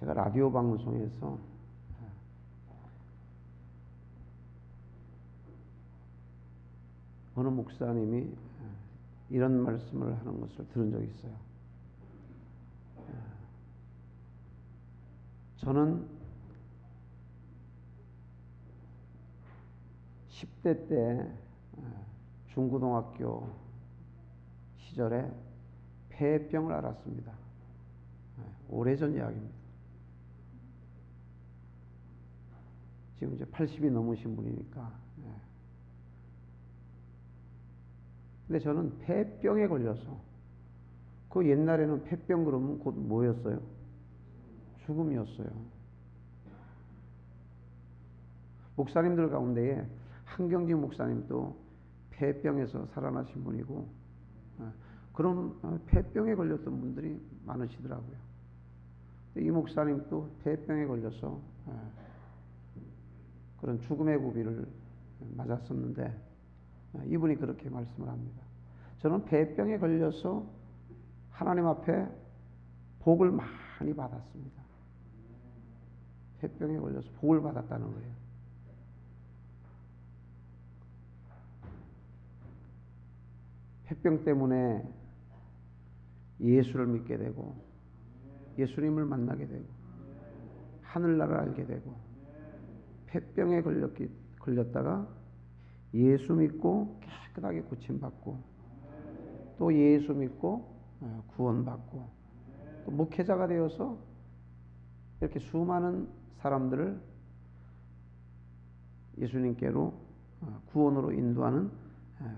제가 라디오 방송에서 어느 목사님이 이런 말씀을 하는 것을 들은 적이 있어요. 저는 10대 때 중고등학교 시절에 폐병을 앓았습니다. 오래전 이야기입니다. 지금 이제 80이 넘으신 분이니까. 근데 저는 폐병에 걸려서, 그 옛날에는 폐병 그러면 곧 뭐였어요? 죽음이었어요. 목사님들 가운데에 한경진 목사님도 폐병에서 살아나신 분이고, 그런 폐병에 걸렸던 분들이 많으시더라고요. 이 목사님도 폐병에 걸려서 그런 죽음의 고비를 맞았었는데, 이분이 그렇게 말씀을 합니다. 저는 폐병에 걸려서 하나님 앞에 복을 많이 받았습니다. 폐병에 걸려서 복을 받았다는 거예요. 폐병 때문에 예수를 믿게 되고, 예수님을 만나게 되고, 하늘나라를 알게 되고, 폐병에 걸렸다가 예수 믿고 깨끗하게 고침받고, 또 예수 믿고 구원받고, 또 목회자가 되어서 이렇게 수많은 사람들을 예수님께로 구원으로 인도하는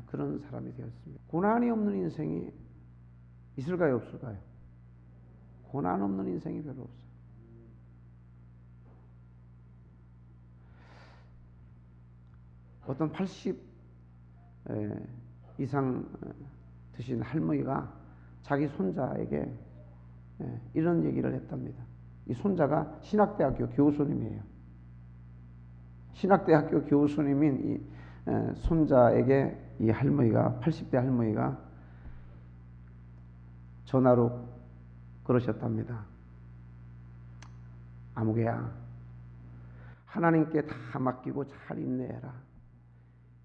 그런 사람이 되었습니다. 고난이 없는 인생이 있을까요, 없을까요? 고난 없는 인생이 별로 없어요. 어떤 80 이상 드신 할머니가 자기 손자에게 이런 얘기를 했답니다. 이 손자가 신학대학교 교수님이에요. 신학대학교 교수님인 이 손자에게 이 할머니가, 80대 할머니가 전화로 그러셨답니다. 아무개야, 하나님께 다 맡기고 잘 인내해라.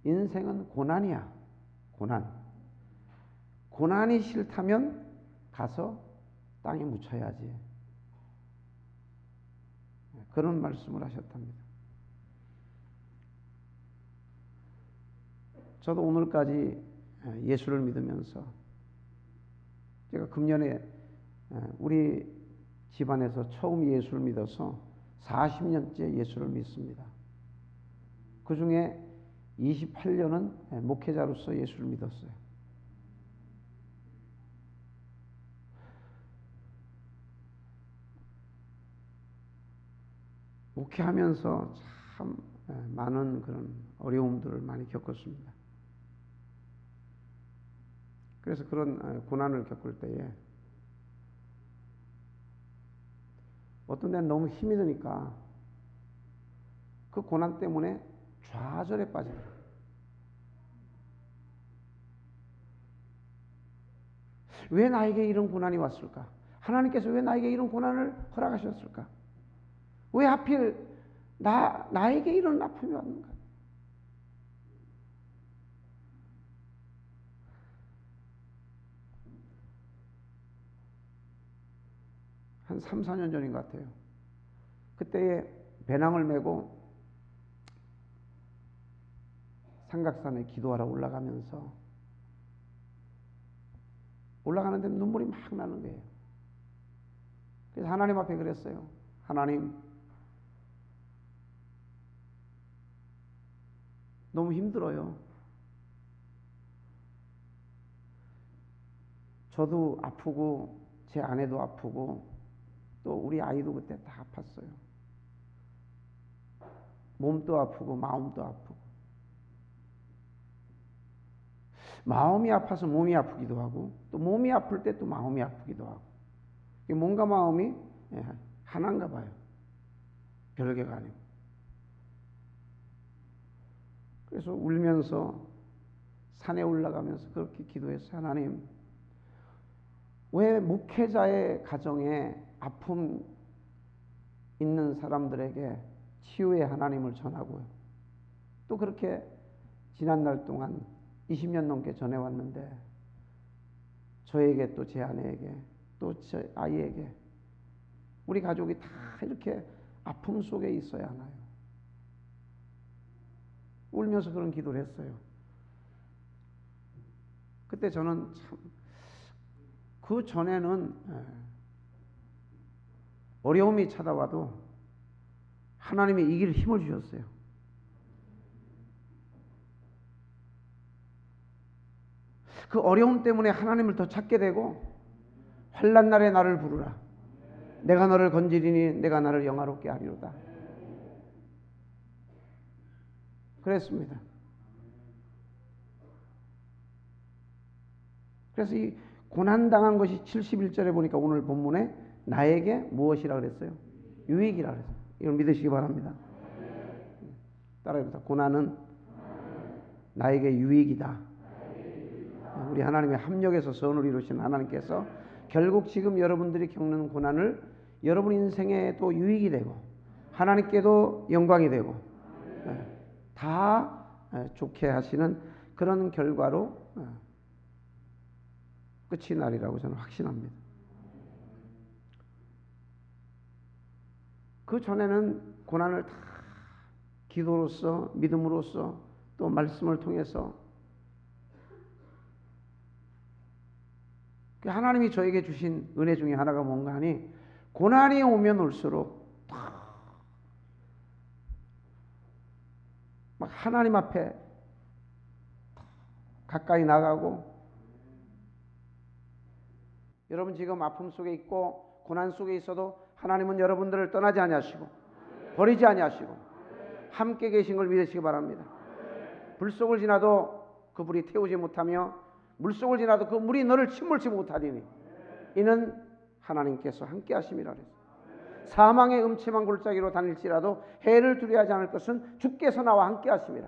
인생은 고난이야. 고난이 싫다면 가서 땅에 묻혀야지. 그런 말씀을 하셨답니다. 저도 오늘까지 예수를 믿으면서, 제가 금년에 우리 집안에서 처음 예수를 믿어서 40년째 예수를 믿습니다. 그 중에 28년은 목회자로서 예수를 믿었어요. 목회하면서 참 많은 그런 어려움들을 많이 겪었습니다. 그래서 그런 고난을 겪을 때에 어떤 데는 너무 힘이 드니까 그 고난 때문에 좌절에 빠집니다. 왜 나에게 이런 고난이 왔을까? 하나님께서 왜 나에게 이런 고난을 허락하셨을까? 왜 하필 나에게 이런 아픔이 왔는가? 한 3, 4년 전인 것 같아요. 그때에 배낭을 메고 삼각산에 기도하러 올라가는데 눈물이 막 나는 거예요. 그래서 하나님 앞에 그랬어요. 하나님, 너무 힘들어요. 저도 아프고 제 아내도 아프고 또 우리 아이도 그때 다 아팠어요. 몸도 아프고 마음도 아프고, 마음이 아파서 몸이 아프기도 하고, 또 몸이 아플 때 또 마음이 아프기도 하고, 몸과 마음이 하나인가 봐요. 별개가 아니고. 그래서 울면서 산에 올라가면서 그렇게 기도했어요. 하나님, 왜 목회자의 가정에 아픔 있는 사람들에게 치유의 하나님을 전하고요. 또 그렇게 지난날 동안 20년 넘게 전해왔는데 저에게 또 제 아내에게 또 제 아이에게 우리 가족이 다 이렇게 아픔 속에 있어야 하나요? 울면서 그런 기도를 했어요. 그때 저는 참 그 전에는 어려움이 찾아와도 하나님이 이길 힘을 주셨어요. 그 어려움 때문에 하나님을 더 찾게 되고 환난 날에 나를 부르라. 내가 너를 건지리니 내가 나를 영화롭게 하리로다. 그랬습니다. 그래서 이 고난당한 것이 71절에 보니까 오늘 본문에 나에게 무엇이라 그랬어요? 유익이라 그랬어요. 이걸 믿으시기 바랍니다. 따라해보자. 고난은 나에게 유익이다. 우리 하나님의 합력에서 선을 이루신 하나님께서 결국 지금 여러분들이 겪는 고난을 여러분 인생에 또 유익이 되고 하나님께도 영광이 되고 다 좋게 하시는 그런 결과로 끝이 나리라고 저는 확신합니다. 그 전에는 고난을 다 기도로서 믿음으로써 또 말씀을 통해서 하나님이 저에게 주신 은혜 중에 하나가 뭔가 하니 고난이 오면 올수록 막 하나님 앞에 가까이 나가고 여러분 지금 아픔 속에 있고 고난 속에 있어도 하나님은 여러분들을 떠나지 아니하시고 버리지 아니하시고 함께 계신 걸 믿으시기 바랍니다. 불속을 지나도 그 불이 태우지 못하며 물속을 지나도 그 물이 너를 침몰치 못하리니 이는 하나님께서 함께 하심이라 그랬어요. 사망의 음침한 골짜기로 다닐지라도 해를 두려워하지 않을 것은 주께서 나와 함께 하심이라.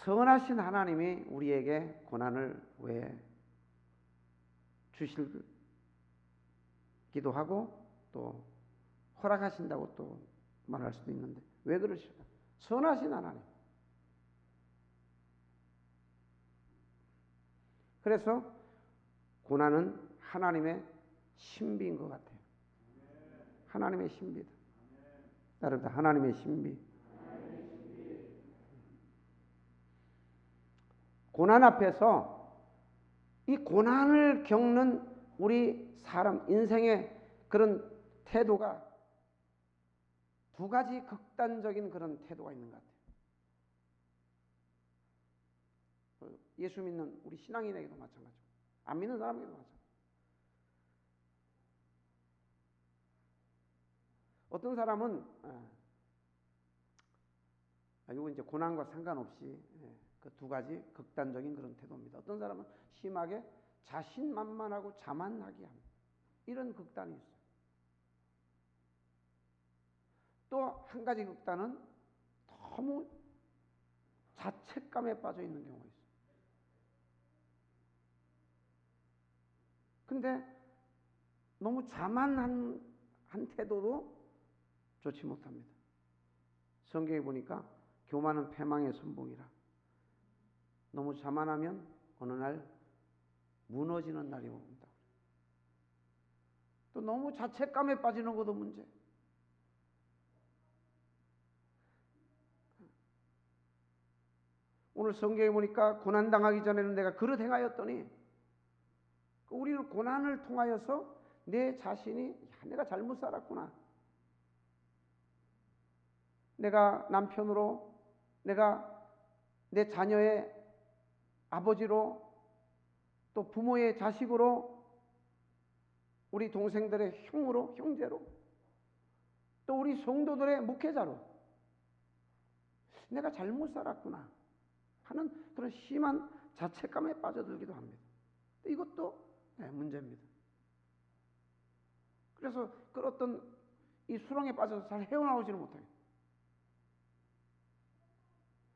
선하신 하나님이 우리에게 고난을 왜 주시기도 하고 또 허락하신다고 또 말할 수도 있는데 왜 그러실까? 선하신 하나님. 그래서 고난은 하나님의 신비인 것 같아요. 하나님의 신비다. 따르다 하나님의 신비. 고난 앞에서 이 고난을 겪는 우리 사람 인생의 그런 태도가 두 가지 극단적인 그런 태도가 있는 것 같아요. 예수 믿는 우리 신앙인에게도 마찬가지고 안 믿는 사람에게도 마찬가지고 어떤 사람은 이거 이제 고난과 상관없이 그 두 가지 극단적인 그런 태도입니다. 어떤 사람은 심하게 자신만만하고 자만하게 합니다. 이런 극단이 있어요. 또 한 가지 극단은 너무 자책감에 빠져 있는 경우가 있어요. 근데 너무 자만한 태도도 좋지 못합니다. 성경에 보니까 교만은 패망의 선봉이라. 너무 자만하면 어느 날 무너지는 날이 옵니다. 또 너무 자책감에 빠지는 것도 문제. 오늘 성경에 보니까 고난당하기 전에는 내가 그릇 행하였더니 우리는 고난을 통하여서 내 자신이 내가 잘못 살았구나. 내가 남편으로 내가 내 자녀의 아버지로 또 부모의 자식으로 우리 동생들의 형으로 형제로 또 우리 성도들의 목회자로 내가 잘못 살았구나 하는 그런 심한 자책감에 빠져들기도 합니다. 이것도 문제입니다. 그래서 그 어떤 이 수렁에 빠져서 잘 헤어나오지는 못해요.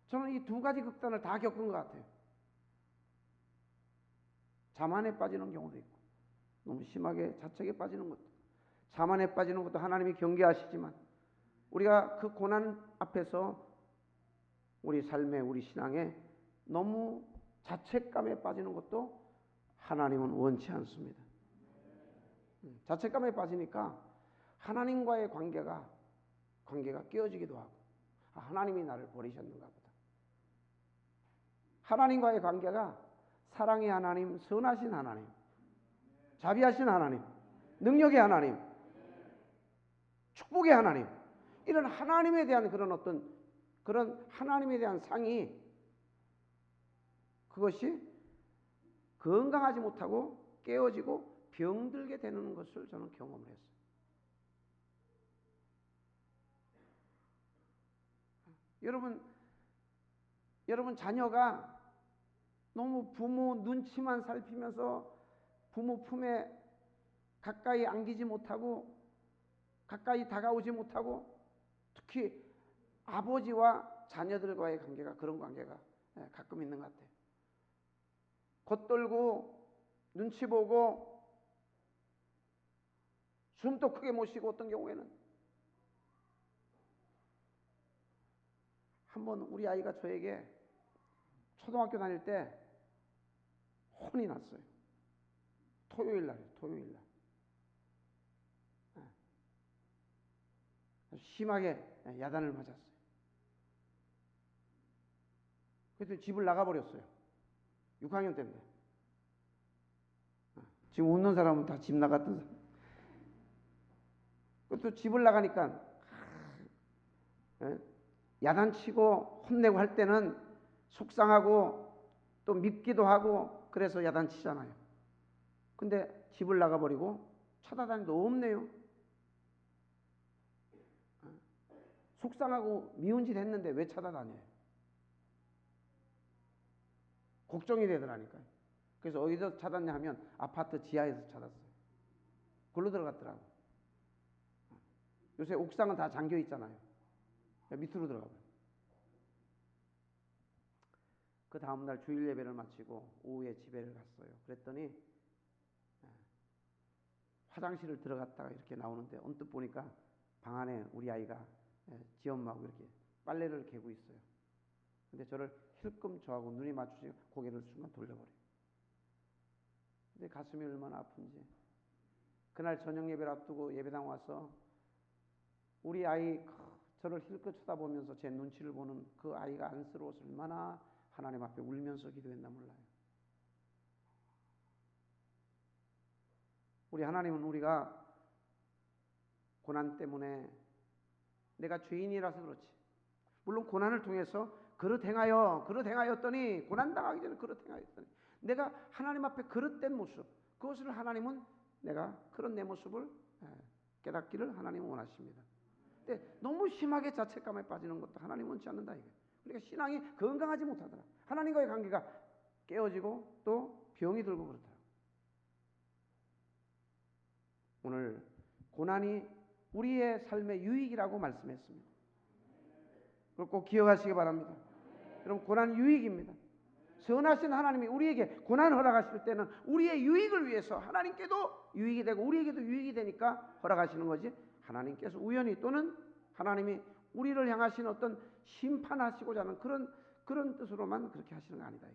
저는 이 두 가지 극단을 다 겪은 것 같아요. 자만에 빠지는 경우도 있고, 너무 심하게 자책에 빠지는 것도, 자만에 빠지는 것도 하나님이 경계하시지만, 우리가 그 고난 앞에서 우리 삶에, 우리 신앙에 너무 자책감에 빠지는 것도 하나님은 원치 않습니다. 자책감에 빠지니까 하나님과의 관계가 깨어지기도 하고, 하나님이 나를 버리셨는가 보다. 하나님과의 관계가 사랑의 하나님, 선하신 하나님, 자비하신 하나님, 능력의 하나님, 축복의 하나님, 이런 하나님에 대한 그런 하나님에 대한 상이, 그것이 건강하지 못하고 깨어지고 병들게 되는 것을 저는 경험을 했어요. 여러분 자녀가 너무 부모 눈치만 살피면서 부모 품에 가까이 안기지 못하고 가까이 다가오지 못하고, 특히 아버지와 자녀들과의 관계가 그런 관계가 가끔 있는 것 같아요. 겉돌고 눈치 보고 숨도 크게 못 쉬고, 어떤 경우에는 한번 우리 아이가 저에게 초등학교 다닐 때 혼이 났어요. 토요일 날. 심하게 야단을 맞았어요. 그래서 집을 나가버렸어요. 6학년 때인데. 지금 웃는 사람은 다 집 나갔던 사람. 또 집을 나가니까 야단치고 혼내고 할 때는 속상하고 또 밉기도 하고, 그래서 야단치잖아요. 근데 집을 나가버리고 찾아다니도 없네요. 속상하고 미운 짓 했는데 왜 찾아다녀요? 걱정이 되더라니까요. 그래서 어디서 찾았냐 하면 아파트 지하에서 찾았어요. 글로 들어갔더라고. 요새 옥상은 다 잠겨 있잖아요. 밑으로 들어가 봐요. 그 다음날 주일 예배를 마치고 오후에 집에를 갔어요. 그랬더니 화장실을 들어갔다가 이렇게 나오는데 언뜻 보니까 방 안에 우리 아이가 지 엄마하고 이렇게 빨래를 개고 있어요. 근데 저를 힐끔 저하고 눈이 마주치고 고개를 순간 돌려버려요. 근데 가슴이 얼마나 아픈지. 그날 저녁 예배를 앞두고 예배당 와서 우리 아이 저를 힐끗 쳐다보면서 제 눈치를 보는 그 아이가 안쓰러워서 얼마나 하나님 앞에 울면서 기도했나 몰라요. 우리 하나님은 우리가 고난 때문에 내가 죄인이라서 그렇지, 물론 고난을 통해서 그릇 행하였더니, 고난당하기 전에 그릇 행하였더니, 내가 하나님 앞에 그릇된 모습, 그것을 하나님은, 내가 그런 내 모습을 깨닫기를 하나님은 원하십니다. 근데 너무 심하게 자책감에 빠지는 것도 하나님은 원치 않는다 이게. 그러니까 신앙이 건강하지 못하더라. 하나님과의 관계가 깨어지고 또 병이 들고 그렇더라. 오늘 고난이 우리의 삶의 유익이라고 말씀했습니다. 그걸 꼭 기억하시기 바랍니다. 여러분, 고난 유익입니다. 선하신 하나님이 우리에게 고난을 허락하실 때는 우리의 유익을 위해서, 하나님께도 유익이 되고 우리에게도 유익이 되니까 허락하시는 거지, 하나님께서 우연히 또는 하나님이 우리를 향하신 어떤 심판하시고자 하는 그런 뜻으로만 그렇게 하시는 거 아니다.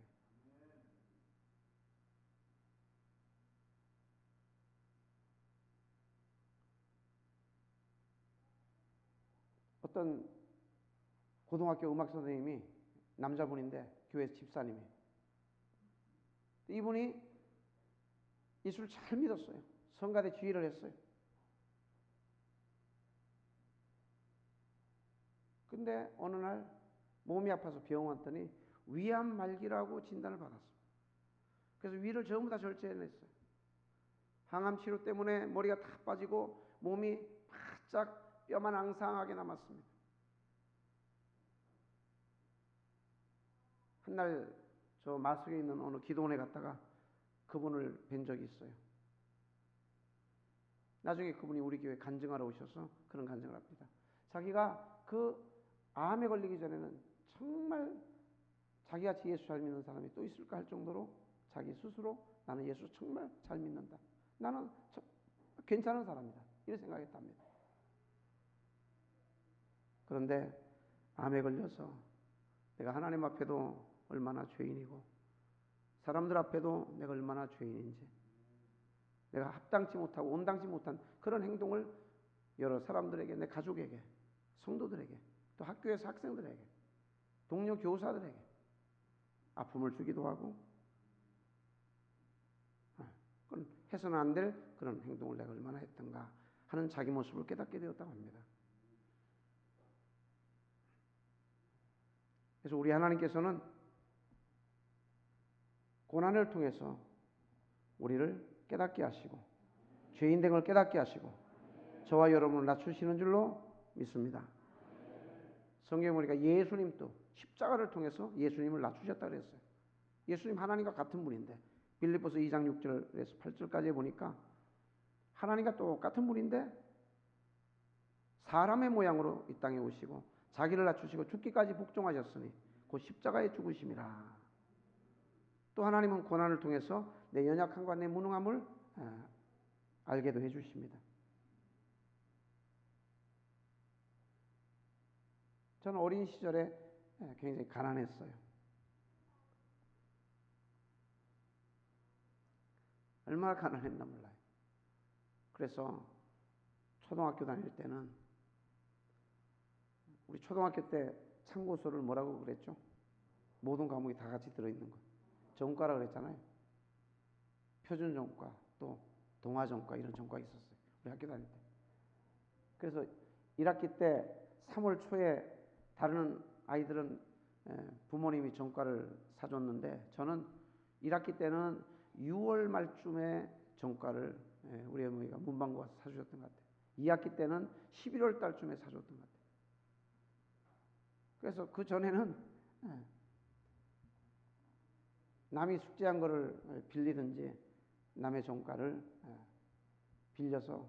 어떤 고등학교 음악 선생님이 남자분인데 교회 집사님이, 이분이 예수를 잘 믿었어요. 성가대 지휘를 했어요. 근데 어느 날 몸이 아파서 병원 왔더니 위암 말기라고 진단을 받았어요. 그래서 위를 전부 다 절제해냈어요. 항암 치료 때문에 머리가 다 빠지고 몸이 바짝 뼈만 앙상하게 남았습니다. 한날 저 마석에 있는 어느 기도원에 갔다가 그분을 뵌 적이 있어요. 나중에 그분이 우리 교회 간증하러 오셔서 그런 간증을 합니다. 자기가 그 암에 걸리기 전에는 정말 자기가 예수 잘 믿는 사람이 또 있을까 할 정도로 자기 스스로 나는 예수 정말 잘 믿는다. 나는 괜찮은 사람이다. 이렇게 생각했답니다. 그런데 암에 걸려서 내가 하나님 앞에도 얼마나 죄인이고 사람들 앞에도 내가 얼마나 죄인인지, 내가 합당치 못하고 온당치 못한 그런 행동을 여러 사람들에게, 내 가족에게, 성도들에게, 또 학교에서 학생들에게, 동료 교사들에게 아픔을 주기도 하고, 그건 해서는 안 될 그런 행동을 내가 얼마나 했던가 하는 자기 모습을 깨닫게 되었다고 합니다. 그래서 우리 하나님께서는 고난을 통해서 우리를 깨닫게 하시고 죄인된 걸 깨닫게 하시고 저와 여러분을 낮추시는 줄로 믿습니다. 성경에 보니까 예수님도 십자가를 통해서 예수님을 낮추셨다 그랬어요. 예수님 하나님과 같은 분인데 빌립보서 2장 6절에서 8절까지 보니까 하나님과 똑같은 분인데 사람의 모양으로 이 땅에 오시고 자기를 낮추시고 죽기까지 복종하셨으니 곧 십자가의 죽으심이라. 또 하나님은 고난을 통해서 내 연약함과 내 무능함을 알게도 해주십니다. 저는 어린 시절에 굉장히 가난했어요. 얼마나 가난했나 몰라요. 그래서 초등학교 다닐 때는 우리 초등학교 때 참고서를 뭐라고 그랬죠? 모든 과목이 다 같이 들어있는 거. 전과라 그랬잖아요. 표준전과 또 동아전과 이런 전과가 있었어요. 우리 학교 다닐 때. 그래서 1학기 때 3월 초에 다른 아이들은 부모님이 전과를 사줬는데 저는 1학기 때는 6월 말쯤에 전과를 우리 어머니가 문방구 와서 사주셨던 것 같아요. 2학기 때는 11월 달쯤에 사줬던 것 같아요. 그래서 그 전에는 남이 숙제한 거를 빌리든지 남의 전과를 빌려서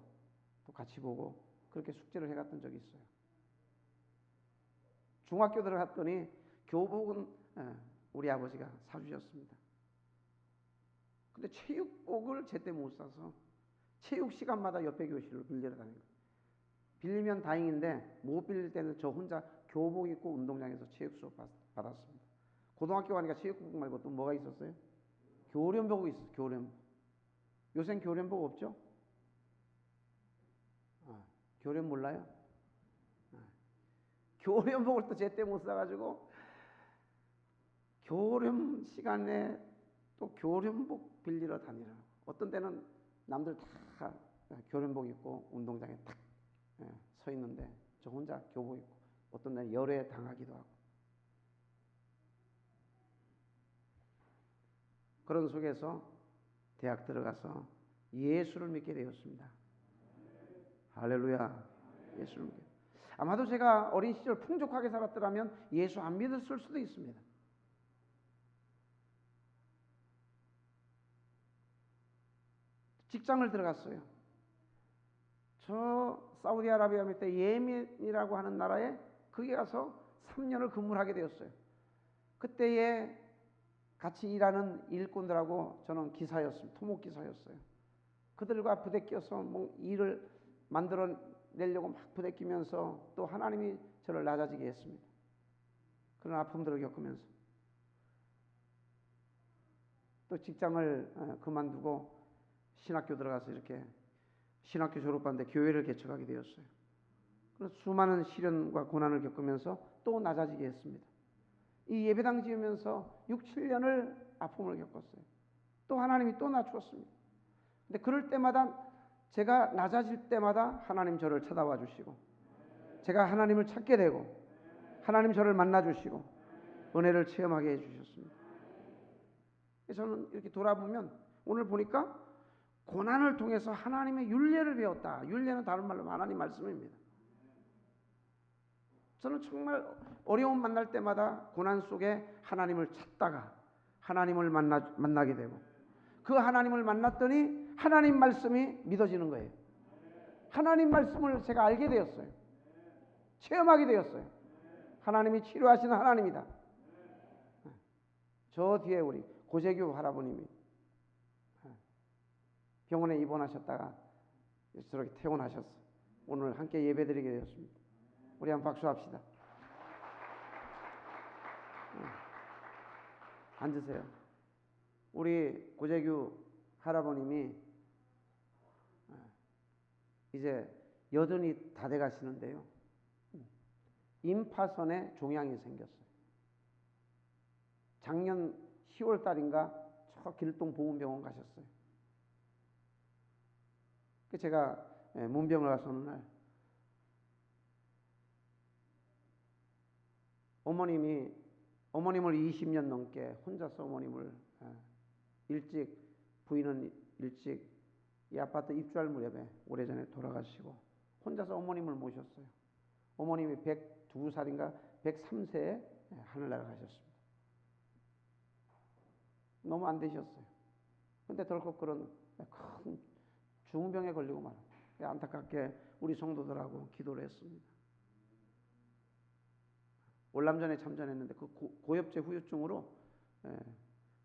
또 같이 보고 그렇게 숙제를 해갔던 적이 있어요. 중학교 들어갔더니 교복은 우리 아버지가 사주셨습니다. 근데 체육복을 제때 못 사서 체육 시간마다 옆에 교실로 빌리러 다닌 거예요. 빌리면 다행인데 못 빌릴 때는 저 혼자 교복 입고 운동장에서 체육 수업 받았습니다. 고등학교 가니까 체육복 말고 또 뭐가 있었어요? 교련복이 있었어요. 교련복. 요새는 교련복 없죠? 교련 몰라요? 교련복을 또 제때 못 사가지고 교련 시간에 또 교련복 빌리러 다니라고. 어떤 때는 남들 다 교련복 입고 운동장에 탁 서 있는데 저 혼자 교복 입고 어떤 때는 열에 당하기도 하고. 그런 속에서 대학 들어가서 예수를 믿게 되었습니다. 할렐루야. 예수를 믿게. 아마도 제가 어린 시절 풍족하게 살았더라면 예수 안 믿었을 수도 있습니다. 직장을 들어갔어요. 저 사우디아라비아 밑에 예멘이라고 하는 나라에 거기 가서 3년을 근무를 하게 되었어요. 그때에 같이 일하는 일꾼들하고 저는 기사였습니다. 토목기사였어요. 그들과 부대껴서 뭐 일을 만들어내려고 막 부대끼면서 또 하나님이 저를 낮아지게 했습니다. 그런 아픔들을 겪으면서 또 직장을 그만두고 신학교 들어가서 이렇게 신학교 졸업하는데 교회를 개척하게 되었어요. 그래서 수많은 시련과 고난을 겪으면서 또 낮아지게 했습니다. 이 예배당 지으면서 6, 7년을 아픔을 겪었어요. 또 하나님이 또 낮추었습니다. 근데 그럴 때마다 제가 낮아질 때마다 하나님 저를 쳐다봐 주시고 제가 하나님을 찾게 되고 하나님 저를 만나 주시고 은혜를 체험하게 해 주셨습니다. 저는 이렇게 돌아보면 오늘 보니까 고난을 통해서 하나님의 율례를 배웠다. 율례는 다른 말로 하나님 말씀입니다. 저는 정말 어려움 만날 때마다 고난 속에 하나님을 찾다가 하나님을 만나게 되고 그 하나님을 만났더니 하나님 말씀이 믿어지는 거예요. 하나님 말씀을 제가 알게 되었어요. 체험하게 되었어요. 하나님이 치료하시는 하나님이다. 저 뒤에 우리 고재규 할아버님이 병원에 입원하셨다가 저렇게 퇴원하셨어. 오늘 함께 예배드리게 되었습니다. 우리 한번 박수합시다. 앉으세요. 우리 고재규 할아버님이 이제 80이 다 돼 가시는데요. 임파선에 종양이 생겼어요. 작년 10월 달인가 저 길동보훈병원 가셨어요. 제가 문병을 가서 어느 날 어머님을 20년 넘게 혼자서 어머님을 부인은 일찍 이 아파트 입주할 무렵에 오래전에 돌아가시고 혼자서 어머님을 모셨어요. 어머님이 102살인가 103세에 하늘나라 가셨습니다. 너무 안 되셨어요. 근데 덜컥 그런 큰 중병에 걸리고 말아요. 안타깝게 우리 성도들하고 기도를 했습니다. 월남전에 참전했는데 그 고엽제 후유증으로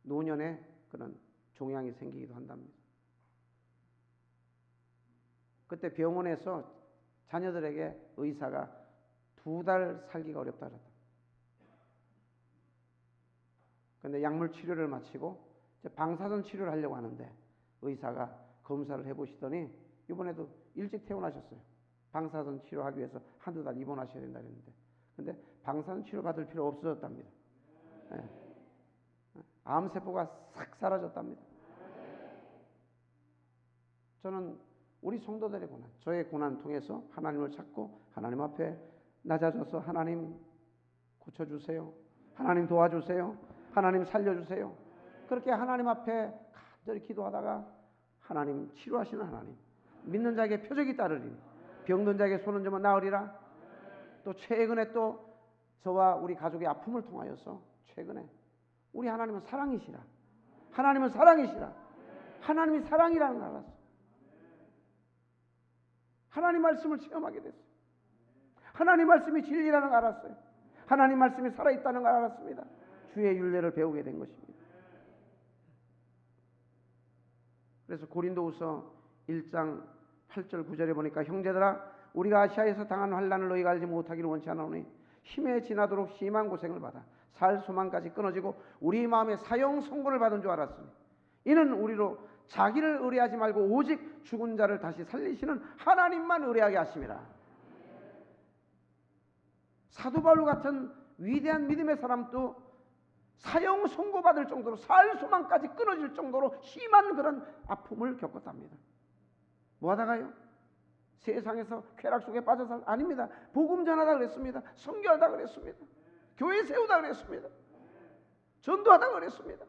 노년에 그런 종양이 생기기도 한답니다. 그때 병원에서 자녀들에게 의사가 2달 살기가 어렵다 그랬다. 그런데 약물 치료를 마치고 이제 방사선 치료를 하려고 하는데 의사가 검사를 해보시더니 이번에도 일찍 퇴원하셨어요. 방사선 치료하기 위해서 한두 달 입원하셔야 된다 그랬는데 근데 방사선 치료 받을 필요 없어졌답니다. 암세포가 싹 사라졌답니다. 저는 우리 성도들의 고난, 저의 고난을 통해서 하나님을 찾고 하나님 앞에 낮아져서 하나님 고쳐주세요. 하나님 도와주세요. 하나님 살려주세요. 그렇게 하나님 앞에 간절히 기도하다가 하나님 치료하시는 하나님, 믿는 자에게 표적이 따르리니 병든 자에게 손 얹으면 나으리라. 또 최근에 또 저와 우리 가족의 아픔을 통하여서 최근에 우리 하나님은 사랑이시라. 하나님은 사랑이시라. 하나님이 사랑이라는 걸 알았어요. 하나님 말씀을 체험하게 됐어요. 하나님 말씀이 진리라는 걸 알았어요. 하나님 말씀이 살아있다는 걸 알았습니다. 주의 율례를 배우게 된 것입니다. 그래서 고린도후서 1장 8절 9절에 보니까 형제들아 우리가 아시아에서 당한 환난을 너희가 알지 못하기를 원치 않으니 힘에 지나도록 심한 고생을 받아 살 소망까지 끊어지고 우리 마음에 사형 선고를 받은 줄 알았으니 이는 우리로 자기를 의뢰하지 말고 오직 죽은 자를 다시 살리시는 하나님만 의뢰하게 하심이라. 사도 바울 같은 위대한 믿음의 사람도 사형 선고받을 정도로 살 소망까지 끊어질 정도로 심한 그런 아픔을 겪었답니다. 뭐 하다가요? 세상에서 쾌락 속에 빠져서 아닙니다. 복음 전하다 그랬습니다. 선교하다 그랬습니다. 교회 세우다 그랬습니다. 전도하다 그랬습니다.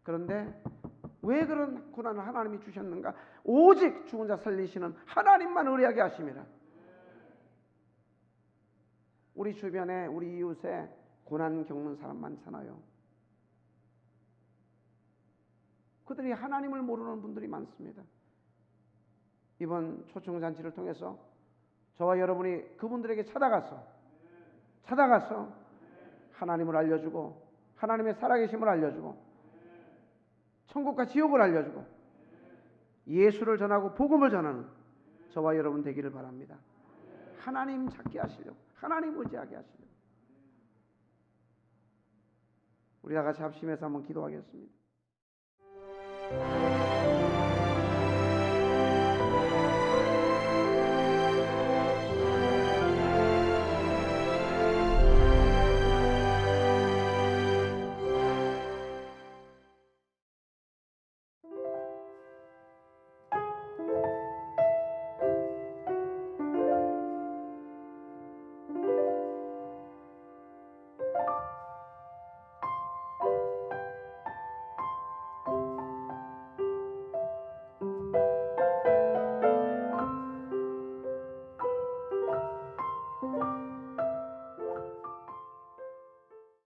그런데 왜 그런 고난을 하나님이 주셨는가? 오직 죽은 자 살리시는 하나님만 의뢰하게 하심이라. 우리 주변에 우리 이웃에 고난 겪는 사람 많잖아요. 그들이 하나님을 모르는 분들이 많습니다. 이번 초청잔치를 통해서 저와 여러분이 그분들에게 찾아가서 하나님을 알려주고 하나님의 살아계심을 알려주고 천국과 지옥을 알려주고 예수를 전하고 복음을 전하는 저와 여러분 되기를 바랍니다. 하나님 찾게 하시려고, 하나님 의지하게 하시려고. 우리 다 같이 합심해서 한번 기도하겠습니다.